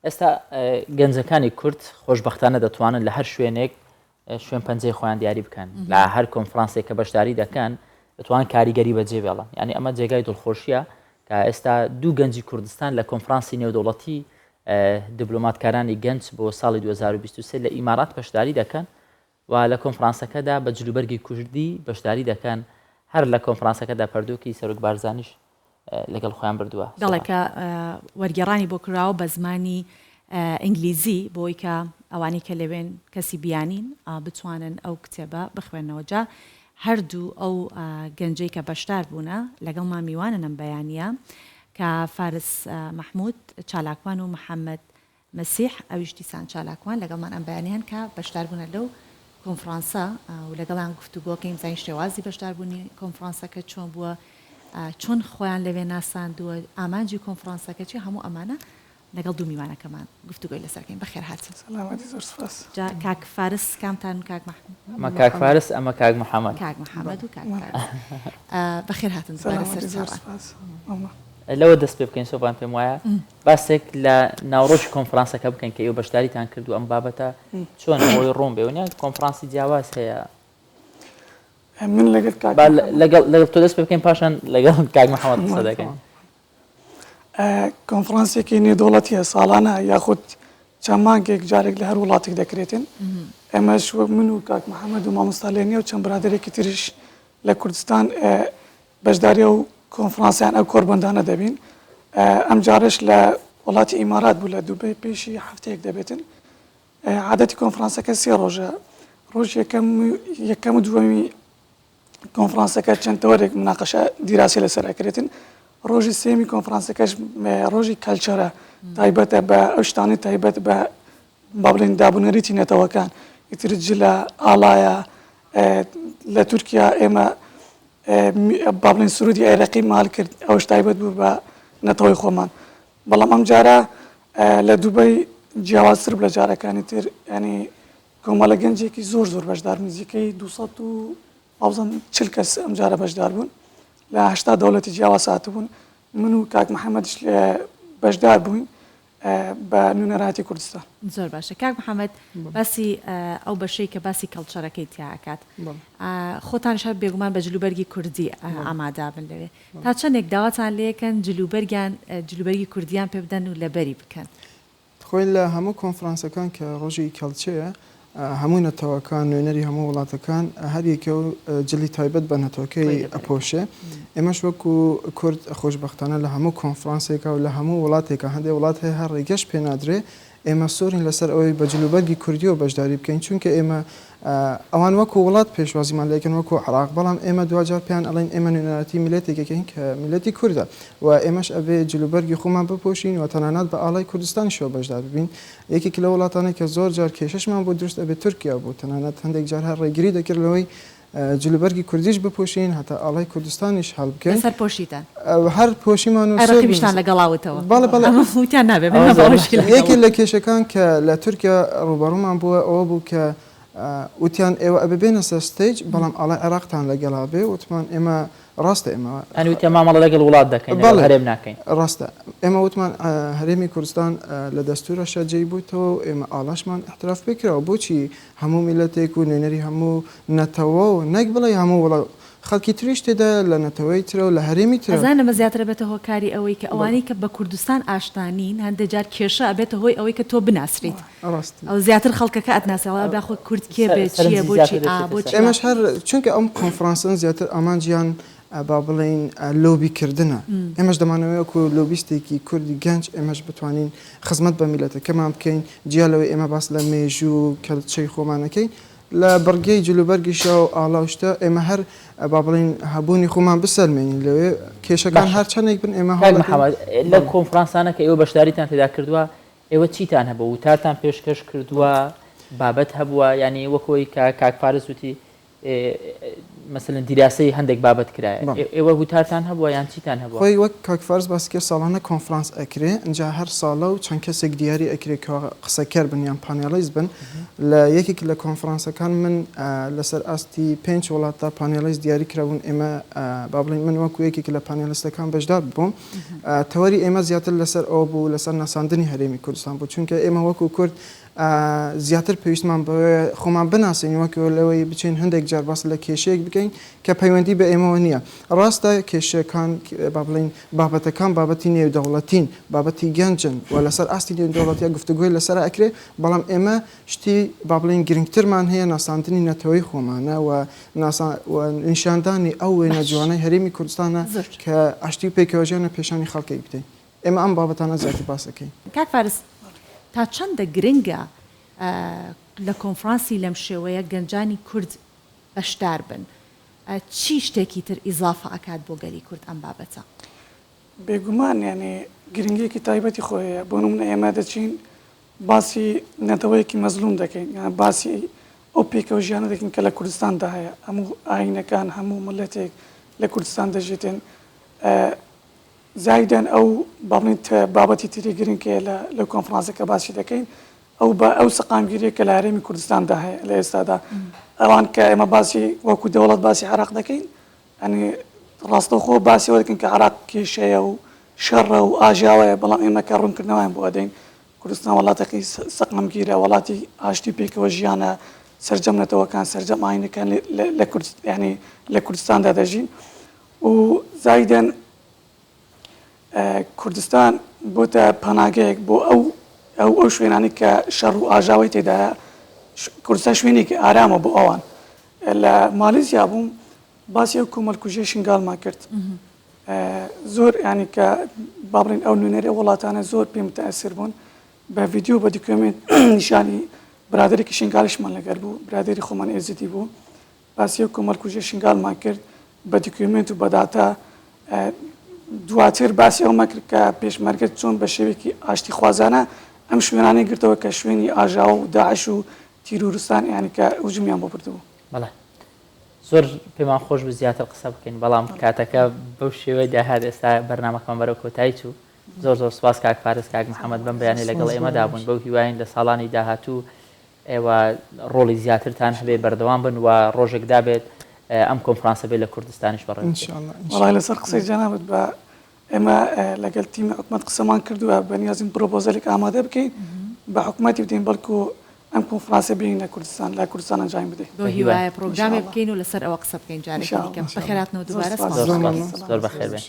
ئێستا گەنجەکانی کورد خۆشبەختانە دەتوانن لە هەر شوێنێک شوێن پەنجەی خۆیان دیاری بکەن لە هەر کۆنفرانسێک کە بەشداری دەکەن دەتوان کاریگەری بەجێ بێڵن یعنی ئەمە جێگای دڵخۆشیە کە ئێستا دوو گەنجی کوردستان لە کۆنفرانسی نێودەوڵەتی دیبلۆماتکارانی گەنج بۆ ساڵی 2023 لە ئیمارات بەشداری دەکەن و لە کۆنفرانسەکەدا بە جلوبەرگی کوردی بەشداری دەکەن هەر لە کۆنفرانسەکەدا پەردۆکی سەرۆک بارزانیش لەگەڵ خۆیان بردووە دەڵێکە وەرگێڕانی بۆ کراوە بە زمانی ئینگلیزی بۆی کە ئەوانی کە لەوێن کەسی بیانین بتوانن ئەو کتێبە بخوێنەوە جا هەردوو ئەو گەنجەی کە بەشدار بوونە لەگەڵ ما میوانن ئەم بەیانیە کە فارس محمود چالاکوان و محەممەد مەسیح ئەویش دیسان چالاکوان لەگەڵمان ئەم بەیانیان کە بەشدار بوونە لەو کۆنفرانسە و لەگەڵیان گفتوگۆکەین زین شێوازی بەشداربوونی کۆنفرانسەکە چۆن بووە چۆن خۆیان لەوێ ناساندووە ئامانجی کۆنفرانسەکە چی هەموو ئەمانە لەگەڵ دوو میوانەکەمان گفتوگۆی لەسەرکەین بەخێر هاتن کاک فارس کامتان کاک ئەمە کاک فارس ئەمە کاک محەممەد کاک محەممەد و کاک بەخێر هاتن لەوە دەست پێ بکەین سۆبان پێم وایە باسێک لە ناوڕۆژی کۆنفرانسەکە بکەین کە ئێوە بەشداریتان کردو ئەم بابەتە چۆن ئەوەی ڕۆم بێونیان کۆنفرانسی جیاواز هەیە من لەگەڵ تۆ دەست پێ بکەین پاشان لەگەڵ کاک محەممەد قسە دەکەین کۆنفرانسێکی نێودەوڵەتیە ساڵانە یاخود چەند مانگێک جارێک لە هەر وڵاتێک دەکرێتن ئێمەش وەک من و کاک محەممەد و مامۆستا لێنیە و چەند برادێکی تریش لە کوردستان بەشداری و کۆنفرانسیان ئەو کۆربەندانە دەبین ئەم جارش لە وڵاتی ئیمارات بوو لە دووبەی پێشی هەفتەیەک دەبێتن عادەتی کۆنفرانسەکە سێ ڕۆژە ڕۆژ یەکەم و دووەمی کۆنفرانسەکە چەند تەوەرێک مناقەشە دیراسی لەسەر ئەکرێتن ڕۆژی سێمی کۆنفرانسەکەش ڕۆژی کەلچەرە تایبەتە بە ئەو شتانی تایبەت بە با بڵێن دابوونەریتی نێتەوەکان ئیترج لە ئاڵایە لە تورکیا ئێمە با بڵێن سرودی عێراقی مال کرد ئەوش تایبەت بوو بە نەتەوەی خۆمان بەڵام ئەم جارە لە دووبەی جیاوازتر لە جارەکانی تر ینی کۆمەڵە گەنجێکی زۆر بەشدار نزیکەی 240 کەس ئەم جارە بەشدار بوون لە 80 دەوڵەتی جیاواز هاتبوون من و کاک محەممەدش بەشدار بووین بە نوێنەراتی کوردستان زۆر باشە کاک محەممەد باسی ئەو بەشەی کە باسی کەڵچەرەکەی تیاکات خۆتانش هەر بێگومان بە جلوبەرگی کوردی ئامادابن لەوێ تا چەندێک داواتان لەکەن جلوبەرگی کوردیان پێ بدەن و لەبەری بکەن خۆی لە هەموو کۆنفرانسەکان کە ڕۆژی کەڵچەیە هەموو نەتەوەکان نوێنەری هەموو وڵاتەکان هەریەکە و جلی تایبەت بە نەتەوەکەی ئەپۆشێ ئێمەش وەکو کورد خۆشبەختانە لە هەموو کۆنفرانسێکە و لە هەموو وڵاتێکە هەندێک وڵات هەیە هەر ڕێگەش پێ نادرێ ئێمە سۆرین لەسەر ئەوەی بە جلوبەرگی کوردیەوە بەشداری بکەین چونکە ئێمە ئەوان وەکو وڵات پێشوازیمان لەکەن وەکو عراق بەڵام ئێمە دوجار پێیان ئەڵێن ئێمە نوێنەراتی میلەتێکەکەین کە میلەتی کووردە و ئێمەش ئەبێ جلوبەرگی خۆمان بپۆشین و تەنانەت بە ئاڵای کوردستانیشەوە بەشدار ببین یەکێک لە وڵاتانێک کە زۆر جار کێشەشمان بۆ دروست ئەبێ تورکیا بوو تەنانەت هەندێک جار هەر ڕێگیری دەکرد لەوەی جلوبەرگی کوردیش بپۆشین هەتا ئاڵای کوردستانیش هەڵ بکەین سەر پۆشیتان هەر پۆشیمان و عێراقیشتان لەگەڵاوتەوە وتیان نابێ یەکێک لە کێشەکان کە لە تورکیا ڕوبەڕوومان بووە ئەوە بوو کە وتیان ئێوە ئەبێ بێنە سەر ستەیج بەڵام ئاڵای عێراقتان لەگەڵا بێ وتمان ئێمە ڕاستە ئێمە ئەنوتیان مامەڵە لەگەڵ وڵات دەکەین هەرێم ناکەین ڕاستە ئێمە وتمان هەرێمی کوردستان لە دەستورە شەجێی بوویتەوە ئێمە ئاڵاشمان احتراف پێکراوە بۆچی هەموو میلەتێک و نوێنەری هەموو نەتەوە و نەک بڵێ هەموو وڵات خەڵکی تریش تێدا لە نەتەوەی ترە و لە هەرێمی ترە ئەزانە مە زیاترە بێتە هۆکاری ئەوەی کە ئەوانەی کە بە کوردستان ئاشتانین هەندێک جار کێشە ئەبێتە هۆی ئەوەی کە تۆ بناسریت ئەو زیاتر خەڵکەکە ئەتناسەوە باخۆ کورد کێ بێت چییە بۆچی ئێمەش هەر چونکە ئەم کۆنفرانسن زیاتر ئامانجیان با بڵین لۆبیکردنە ئێمەش دەمانەوەیەکو لۆبیستێکی کوردی گەنج ئێمەش بتوانین خزمەت بە میلەتەکەمان بکەین جیالەوەی ئێمە باس لە مێژوو کەلچەی خۆمانەکەی لە بەرگەی جلوبەرگیشە و ئاڵاوشتە ئێمە هەر با بڵین هەبوونی خۆمان بسەلمێنین لەوێ کێشەکان هەر چەندێک بن ئێمە لە کۆنفرانسانە کە ئێوە بەشداریتان تێدا کردووە ئێوە چیتان هەبوو وتارتان پێشکەش کردووە بابەت هەبووە ینی وەکۆی کاک فارس وتی مثلەن دیراسی هەندێک بابەت کرایە ئێوە وتارتان هەبووە یان چیتان هەبووە؟ خۆی وەک کاکفارز باسی کرد ساڵانە کۆنفرانس ئەکرێ اینجا هەر ساڵە و چەند کەسێک دیاری ئەکرێ کە قسەکەر بن یان پانێلیست بن لە یەکێک لە کۆنفرانسەکان من لەسەر ئاستی 5 وڵاتە پانێلیست دیاری کراون ئێمە با بڵین من وەکو یەکێک لە پانێلیستەکان بەشدار بووم تەوەری ئێمە زیاتر لەسەر ئەوە بوو لەسەر ناساندنی هەرێمی کوردستان بوو چونکە ئێمە وەکو کورد زیاتر پێویستمان خۆمان بناسین وەکو لەوەی بچین هەندێک جار باس لە کێشەیەک بکەین کە پەیوەندی بە ئێمەوە نییە ڕاستە کێشەکان با بڵین بابەتەکان بابەتی نێودەوڵەتین بابەتی گەنجن و لەسەر ئاستی نێودەوڵەتیە گفتوگوی لەسەر ئەکرێ بەڵام ئێمە شتی با بڵین گرنگترمان هەیە ناساندنی نەتەوەی خۆمانە و نیشاندانی ئەو وێنە جوانەی هەرێمی کوردستانە کە ئاشتی پێکەوەژیانە پێشانی خەڵکی بکەین ئێمە ئەم بابەتانە زیاتر باسەکەین. کاک فارس تا چەندە گرنگە لە کۆنفرانسی لەم شێوەیە گەنجانی کورد بەشدار بن چی شتێکی تر ئیزافە ئەکات بۆ گەلی کورد ئەم بابەتە؟ بێگومان یعنی گرنگیەکی تایبەتی خۆیە بۆ نمونە ئێمە دەچین باسی نەتەوەیەکی مەزلوم دەکەین یان باسی ئەو پێکەوەژیانە دەکەین کە لە کوردستاندا هەیە هەموو ئاینەکان هەموو ملەتێک لە کوردستان دەژێتن زایدەن ئەو بابەتی تری گرنگکە لە کۆنفرانسەکە باسی دەکەین ئەو سەقامگیریە کە لە هەرێمی کوردستاندا هەیە لە ئێستادا ئەوان کە ئێمە باسی وەکو دەوڵەت باسی عراق دەکەین ئەنی ڕاستەوخۆ باسیەوە دەکەن کە عراق کێشەیە و شەڕە و ئاژاوەیە بەڵام ئێمە کە ڕوونکردنەوەیان بۆ ئەدەین کوردستان وڵاتەکەی سەقامگیرە وڵاتی ئاشتی پێکەوە ژیانە سەرجەم نەتەوەکان سەرجەم ئاینەکان لە کوردستاندا دەژین و زایدەن کوردستان بۆتە پەناگەیەک بۆ ئەو شوێنانی کە شەڕ و ئاژاوی تێدایە کوردستان شوێنێکی ئارامە بۆ ئەوان لە مالیزیا بووم باسی ئەو کۆمەڵکوژێ شنگالمان کرد زۆر ینی کە با بڵین ئەو نوێنەری وڵاتانە زۆر پێم متەئەسر بوون بە ڤیدیۆ بە دیکۆمنت نیشانی برادێکی شنگالیشمان لەگەر بوو برادێری خۆمان ئێزیدی بوو باسی ئەو کۆمەڵکوژێ شنگالمان کرد بە دیکۆمنت و بەداتا دواتر باسی ئەومە کرد کە پێشمەرگەت چۆن بە شێوێکی ئاشتی خوازانە ئەم شوێنانەی گرتەوە کە شوێنی ئاژاوە و داعش و تیرورستان یعنی کە هجومیان بۆ بردبوو. بەڵێ زۆر پێمان خۆش بوو زیاتر قسە بکەین بەڵام کاتەکە بەو شێوەی داهات ئێستا بەرنامەکەمان بەرەو کۆتایی چوو زۆر سپاس کاک فارس کاک محەممەد بەم بەیانی لەگەڵ ئێمەدا بوون بەو هیواین لە ساڵانی داهاتوو ئێوە ڕۆڵی زیاترتان هەبێ بەردەوام بن و ڕۆژێکدا بێت ئەم کۆنفرانسە بێت لە کوردستانیش بەڕێ وەڵای لەسەر قسەی جەنابەت بە ئێمە لەگەڵ تیمی حکومەت قسەمان کردووە بەنیازین پرۆپۆزەلێک ئامادە بکەین بە حکوومەتی بدەین بەڵکو ئەم کۆنفرانسە بێین لە کوردستان لە کوردستان ئەنجام بدەین بۆ هیوایە پرۆگرامی بکەین و لەسەر ئەوە قسە بکەین جارێکی دیکە بەخێراتنەوە دووبارە زۆر بەخێر بێن.